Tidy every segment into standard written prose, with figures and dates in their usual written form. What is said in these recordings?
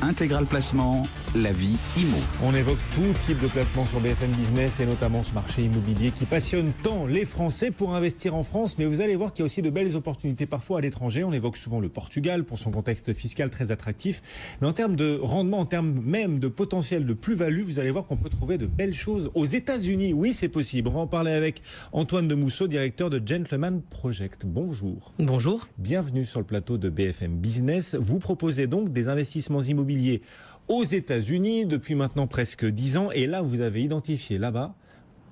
Intégral Placement, la vie IMO. On évoque tout type de placement sur BFM Business et notamment ce marché immobilier qui passionne tant les Français pour investir en France. Mais vous allez voir qu'il y a aussi de belles opportunités parfois à l'étranger. On évoque souvent le Portugal pour son contexte fiscal très attractif. Mais en termes de rendement, en termes même de potentiel de plus-value, vous allez voir qu'on peut trouver de belles choses aux États-Unis. Oui, c'est possible. On va en parler avec Antoine Demousseau, directeur de Gentleman Project. Bonjour. Bonjour. Bienvenue sur le plateau de BFM Business. Vous proposez donc des investissements immobiliers aux États-Unis depuis maintenant presque 10 ans. Et là, vous avez identifié là-bas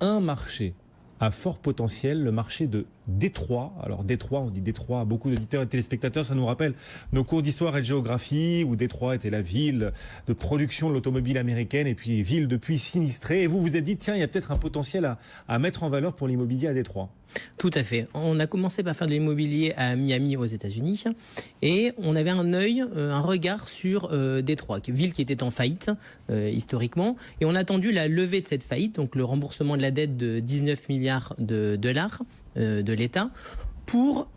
un marché à fort potentiel, le marché de Détroit. Alors Détroit, on dit Détroit à beaucoup d'auditeurs et de téléspectateurs, ça nous rappelle nos cours d'histoire et de géographie où Détroit était la ville de production de l'automobile américaine et puis ville depuis sinistrée. Et vous vous êtes dit, tiens, il y a peut-être un potentiel à mettre en valeur pour l'immobilier à Détroit. Tout à fait. On a commencé par faire de l'immobilier à Miami aux États-Unis et on avait un œil, un regard sur Détroit, ville qui était en faillite historiquement. Et on a attendu la levée de cette faillite, donc le remboursement de la dette de 19 milliards de dollars de l'État, pour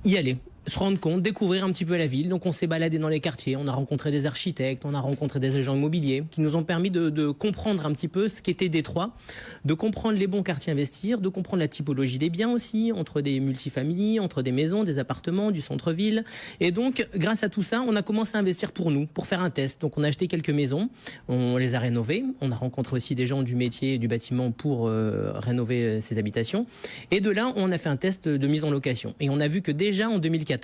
y aller. Se rendre compte, découvrir un petit peu la ville. Donc on s'est baladé dans les quartiers, on a rencontré des architectes, on a rencontré des agents immobiliers qui nous ont permis de comprendre un petit peu ce qu'était Détroit, de comprendre les bons quartiers à investir, de comprendre la typologie des biens aussi, entre des multifamilies, entre des maisons, des appartements, du centre-ville. Et donc grâce à tout ça, on a commencé à investir pour nous, pour faire un test. Donc on a acheté quelques maisons, on les a rénovées, on a rencontré aussi des gens du métier et du bâtiment pour rénover ces habitations. Et de là, on a fait un test de mise en location. Et on a vu que déjà en 2014,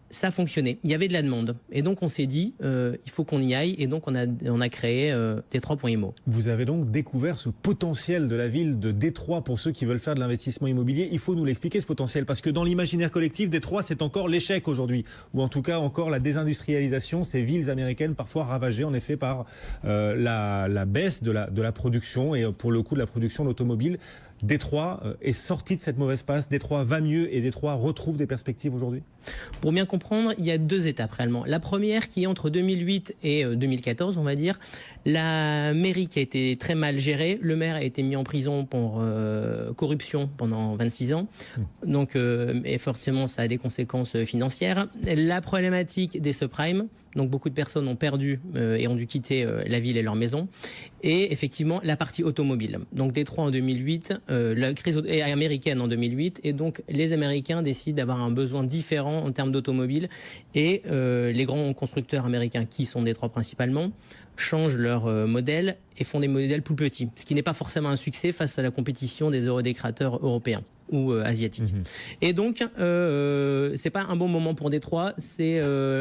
ça fonctionnait. Il y avait de la demande. Et donc, on s'est dit, il faut qu'on y aille. Et donc, on a créé Détroit.imo. Vous avez donc découvert ce potentiel de la ville de Détroit pour ceux qui veulent faire de l'investissement immobilier. Il faut nous l'expliquer, ce potentiel, parce que dans l'imaginaire collectif, Détroit, c'est encore l'échec aujourd'hui. Ou en tout cas, encore la désindustrialisation, ces villes américaines parfois ravagées, en effet, par la baisse de la production et pour le coup de la production d'automobiles. Détroit est sorti de cette mauvaise passe, Détroit va mieux et Détroit retrouve des perspectives aujourd'hui? Pour bien comprendre, il y a deux étapes réellement. La première qui est entre 2008 et 2014, on va dire. La mairie qui a été très mal gérée. Le maire a été mis en prison pour corruption pendant 26 ans. Donc, et forcément, ça a des conséquences financières. La problématique des subprimes. Donc beaucoup de personnes ont perdu et ont dû quitter la ville et leur maison. Et effectivement, la partie automobile. Donc Détroit en 2008, la crise américaine en 2008. Et donc les Américains décident d'avoir un besoin différent en termes d'automobile. Et les grands constructeurs américains, qui sont Détroit principalement, changent leur modèle et font des modèles plus petits. Ce qui n'est pas forcément un succès face à la compétition des créateurs européens ou asiatiques. Et donc, c'est pas un bon moment pour Détroit, c'est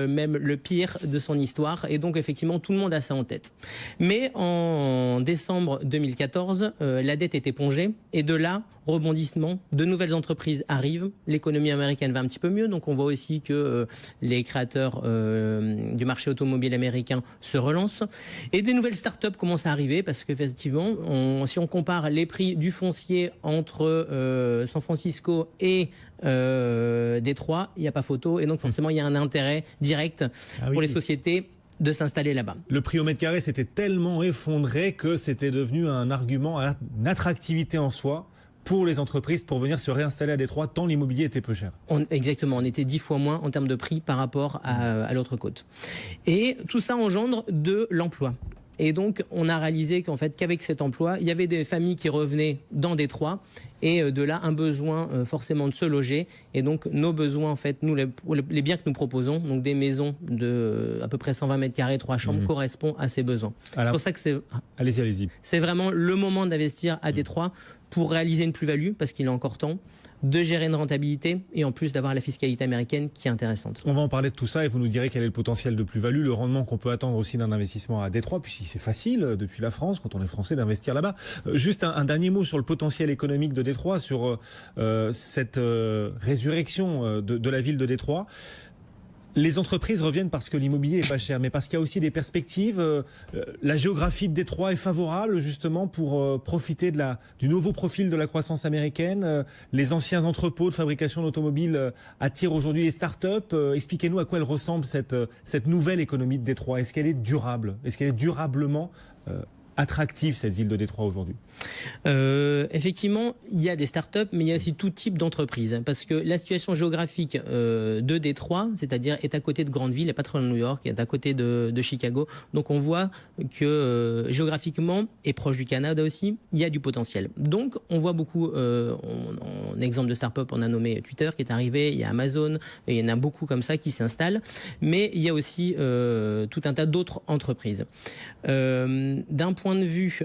même le pire de son histoire. Et donc, effectivement, tout le monde a ça en tête. Mais en décembre 2014, la dette est épongée. Et de là, rebondissement, de nouvelles entreprises arrivent. L'économie américaine va un petit peu mieux. Donc, on voit aussi que les créateurs du marché automobile américain se relancent. Et des nouvelles startups commencent à arriver parce qu'effectivement, si on compare les prix du foncier entre San Francisco et Détroit, il n'y a pas photo. Et donc, forcément, il y a un intérêt direct pour les sociétés de s'installer là-bas. Le prix au mètre carré s'était tellement effondré que c'était devenu un argument, une attractivité en soi pour les entreprises pour venir se réinstaller à Détroit tant l'immobilier était peu cher. Exactement, on était 10 fois moins en termes de prix par rapport à l'autre côte. Et tout ça engendre de l'emploi. Et donc, on a réalisé qu'avec cet emploi, il y avait des familles qui revenaient dans Détroit et de là, un besoin forcément de se loger. Et donc, nos besoins, en fait, nous, les biens que nous proposons, donc des maisons de à peu près 120 mètres carrés, 3 chambres, correspondent à ces besoins. C'est pour ça que c'est... Allez-y. C'est vraiment le moment d'investir à Détroit pour réaliser une plus-value, parce qu'il est encore temps de gérer une rentabilité et en plus d'avoir la fiscalité américaine qui est intéressante. On va en parler de tout ça et vous nous direz quel est le potentiel de plus-value, le rendement qu'on peut attendre aussi d'un investissement à Détroit, puis si c'est facile depuis la France, quand on est français, d'investir là-bas. Juste un dernier mot sur le potentiel économique de Détroit, sur cette résurrection de la ville de Détroit. Les entreprises reviennent parce que l'immobilier est pas cher, mais parce qu'il y a aussi des perspectives. La géographie de Détroit est favorable justement pour profiter du nouveau profil de la croissance américaine. Les anciens entrepôts de fabrication d'automobiles attirent aujourd'hui les startups. Expliquez-nous à quoi elle ressemble cette nouvelle économie de Détroit. Est-ce qu'elle est durable? Est-ce qu'elle est durablement attractive cette ville de Détroit aujourd'hui? Effectivement, il y a des startups, mais il y a aussi tout type d'entreprises. Parce que la situation géographique de Détroit, c'est-à-dire est à côté de grandes villes, est pas très loin de New York, est à côté de Chicago. Donc on voit que géographiquement, et proche du Canada aussi, il y a du potentiel. Donc on voit beaucoup, en exemple de start-up, on a nommé Twitter qui est arrivé, il y a Amazon, et il y en a beaucoup comme ça qui s'installent. Mais il y a aussi tout un tas d'autres entreprises. D'un point de vue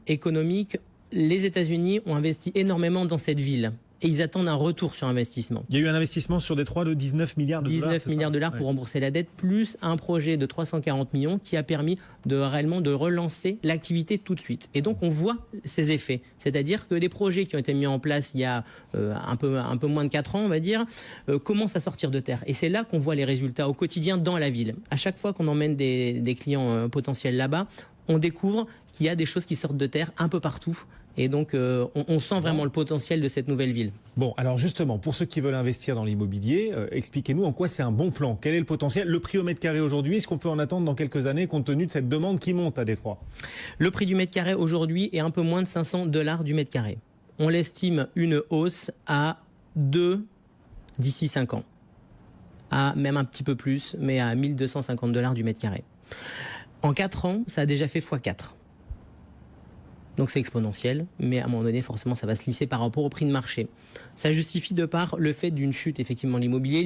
économique, les États-Unis ont investi énormément dans cette ville. Et ils attendent un retour sur investissement. Il y a eu un investissement sur Détroit de 19 milliards de dollars. 19 milliards de dollars pour rembourser la dette, plus un projet de 340 millions qui a permis réellement de relancer l'activité tout de suite. Et donc on voit ces effets. C'est-à-dire que des projets qui ont été mis en place il y a un peu moins de 4 ans, on va dire, commencent à sortir de terre. Et c'est là qu'on voit les résultats au quotidien dans la ville. À chaque fois qu'on emmène des clients potentiels là-bas, on découvre qu'il y a des choses qui sortent de terre un peu partout. Et donc, on sent vraiment le potentiel de cette nouvelle ville. Bon, alors justement, pour ceux qui veulent investir dans l'immobilier, expliquez-nous en quoi c'est un bon plan. Quel est le potentiel? Le prix au mètre carré aujourd'hui, est-ce qu'on peut en attendre dans quelques années compte tenu de cette demande qui monte à Détroit? Le prix du mètre carré aujourd'hui est un peu moins de $500 du mètre carré. On l'estime une hausse à 2 d'ici 5 ans. À même un petit peu plus, mais à $1 250 du mètre carré. En 4 ans, ça a déjà fait x4. Donc c'est exponentiel, mais à un moment donné, forcément, ça va se lisser par rapport au prix de marché. Ça justifie de par le fait d'une chute, effectivement, de l'immobilier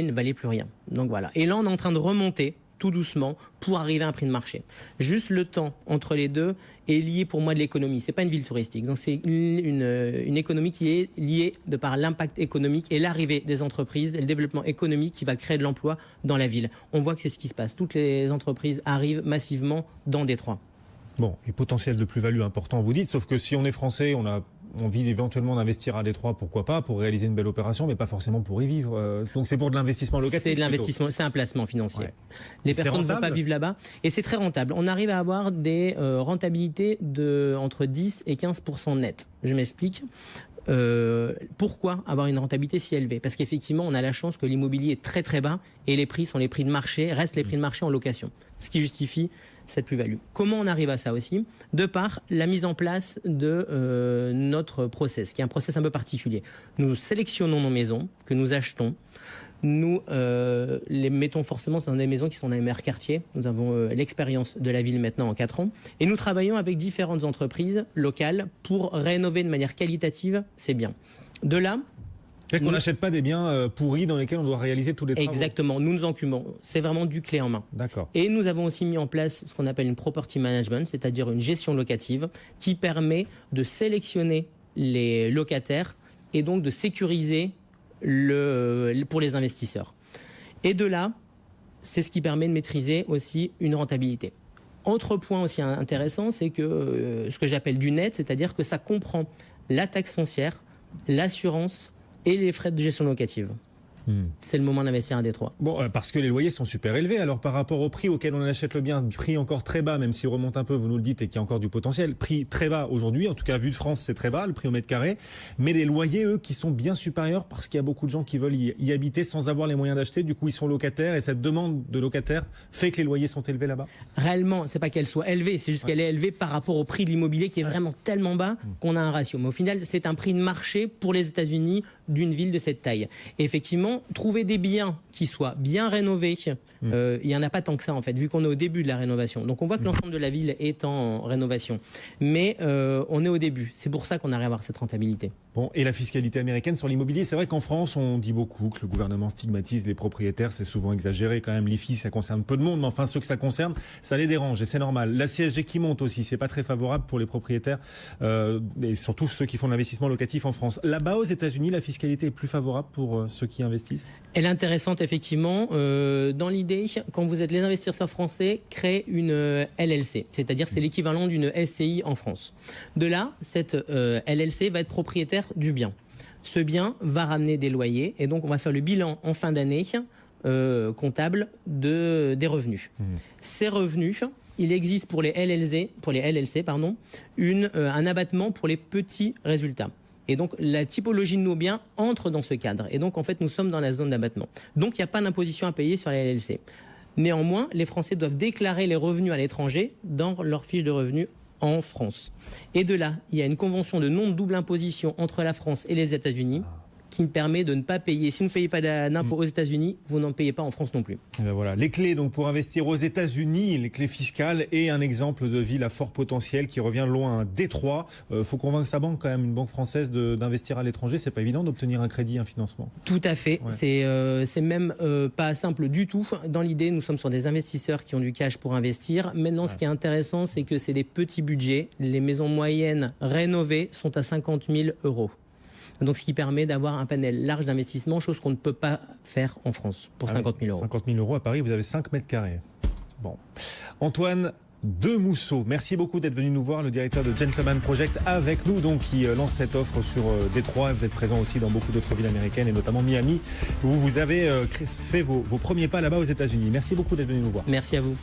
ne valait plus rien. Donc voilà. Et là, on est en train de remonter tout doucement pour arriver à un prix de marché. Juste le temps entre les deux est lié pour moi de l'économie. C'est pas une ville touristique. Donc c'est une économie qui est liée de par l'impact économique et l'arrivée des entreprises et le développement économique qui va créer de l'emploi dans la ville. On voit que c'est ce qui se passe. Toutes les entreprises arrivent massivement dans Détroit. Bon, et potentiel de plus-value important, vous dites, sauf que si on est français, on a envie éventuellement d'investir à Détroit, pourquoi pas, pour réaliser une belle opération, mais pas forcément pour y vivre. Donc c'est pour de l'investissement locatif. C'est de l'investissement, c'est un placement financier. Ouais. Les personnes ne veulent pas vivre là-bas, et c'est très rentable. On arrive à avoir des rentabilités de entre 10 et 15% net. Je m'explique. Pourquoi avoir une rentabilité si élevée? Parce qu'effectivement, on a la chance que l'immobilier est très très bas et les prix sont les prix de marché, restent les prix de marché en location. Ce qui justifie cette plus-value. Comment on arrive à ça aussi? De par la mise en place de notre process, qui est un process un peu particulier. Nous sélectionnons nos maisons que nous achetons. Nous les mettons forcément dans des maisons qui sont dans les meilleurs quartiers. Nous avons l'expérience de la ville maintenant en 4 ans. Et nous travaillons avec différentes entreprises locales pour rénover de manière qualitative ces biens. De là... C'est qu'on n'achète pas des biens pourris dans lesquels on doit réaliser tous les travaux. Exactement, nous nous occupons. C'est vraiment du clé en main. D'accord. Et nous avons aussi mis en place ce qu'on appelle une property management, c'est-à-dire une gestion locative qui permet de sélectionner les locataires et donc de sécuriser pour les investisseurs. Et de là, c'est ce qui permet de maîtriser aussi une rentabilité. Autre point aussi intéressant, c'est que ce que j'appelle du net, c'est-à-dire que ça comprend la taxe foncière, l'assurance et les frais de gestion locative. C'est le moment d'investir à Détroit. Bon, parce que les loyers sont super élevés. Alors par rapport au prix auquel on achète le bien, prix encore très bas, même s'il remonte un peu, vous nous le dites, et qu'il y a encore du potentiel. Prix très bas aujourd'hui, en tout cas vu de France, c'est très bas, le prix au mètre carré. Mais les loyers, eux, qui sont bien supérieurs parce qu'il y a beaucoup de gens qui veulent y habiter sans avoir les moyens d'acheter. Du coup, ils sont locataires et cette demande de locataires fait que les loyers sont élevés là-bas. Réellement, c'est pas qu'elle soit élevée, c'est juste qu'elle est élevée par rapport au prix de l'immobilier qui est vraiment tellement bas qu'on a un ratio. Mais au final, c'est un prix de marché pour les États-Unis d'une ville de cette taille. Et effectivement, trouver des biens qui soient bien rénovés, il n'y en a pas tant que ça en fait, vu qu'on est au début de la rénovation. Donc on voit que l'ensemble de la ville est en rénovation. Mais on est au début. C'est pour ça qu'on arrive à avoir cette rentabilité. Bon, et la fiscalité américaine sur l'immobilier, c'est vrai qu'en France, on dit beaucoup que le gouvernement stigmatise les propriétaires, c'est souvent exagéré quand même. L'IFI, ça concerne peu de monde, mais enfin ceux que ça concerne, ça les dérange et c'est normal. La CSG qui monte aussi, c'est pas très favorable pour les propriétaires et surtout ceux qui font de l'investissement locatif en France. Là-bas aux États-Unis, la fiscalité est plus favorable pour ceux qui investissent? Elle est intéressante effectivement. Dans l'idée, quand vous êtes les investisseurs français, créez une LLC, c'est-à-dire c'est l'équivalent d'une SCI en France. De là, cette LLC va être propriétaire du bien. Ce bien va ramener des loyers et donc on va faire le bilan en fin d'année comptable des revenus. Ces revenus, il existe pour les LLC, un abattement pour les petits résultats. Et donc, la typologie de nos biens entre dans ce cadre. Et donc, en fait, nous sommes dans la zone d'abattement. Donc, il n'y a pas d'imposition à payer sur les LLC. Néanmoins, les Français doivent déclarer les revenus à l'étranger dans leur fiche de revenus en France. Et de là, il y a une convention de non-double imposition entre la France et les États-Unis qui permet de ne pas payer. Si vous ne payez pas d'impôt aux États-Unis, vous n'en payez pas en France non plus. Et ben voilà, les clés donc pour investir aux États-Unis, les clés fiscales et un exemple de ville à fort potentiel qui revient loin, Détroit. Faut convaincre sa banque quand même, une banque française, d'investir à l'étranger. C'est pas évident d'obtenir un crédit, un financement. Tout à fait. Ouais. C'est même pas simple du tout. Dans l'idée, nous sommes sur des investisseurs qui ont du cash pour investir. Maintenant, ce qui est intéressant, c'est que c'est des petits budgets. Les maisons moyennes rénovées sont à 50 000 €. Donc, ce qui permet d'avoir un panel large d'investissement, chose qu'on ne peut pas faire en France pour 50 000 €. 50 000 € à Paris, vous avez 5 mètres carrés. Bon. Antoine Demousseau, merci beaucoup d'être venu nous voir, le directeur de Gentleman Project avec nous, donc qui lance cette offre sur Détroit. Vous êtes présent aussi dans beaucoup d'autres villes américaines et notamment Miami, où vous avez fait vos premiers pas là-bas aux États-Unis. Merci beaucoup d'être venu nous voir. Merci à vous.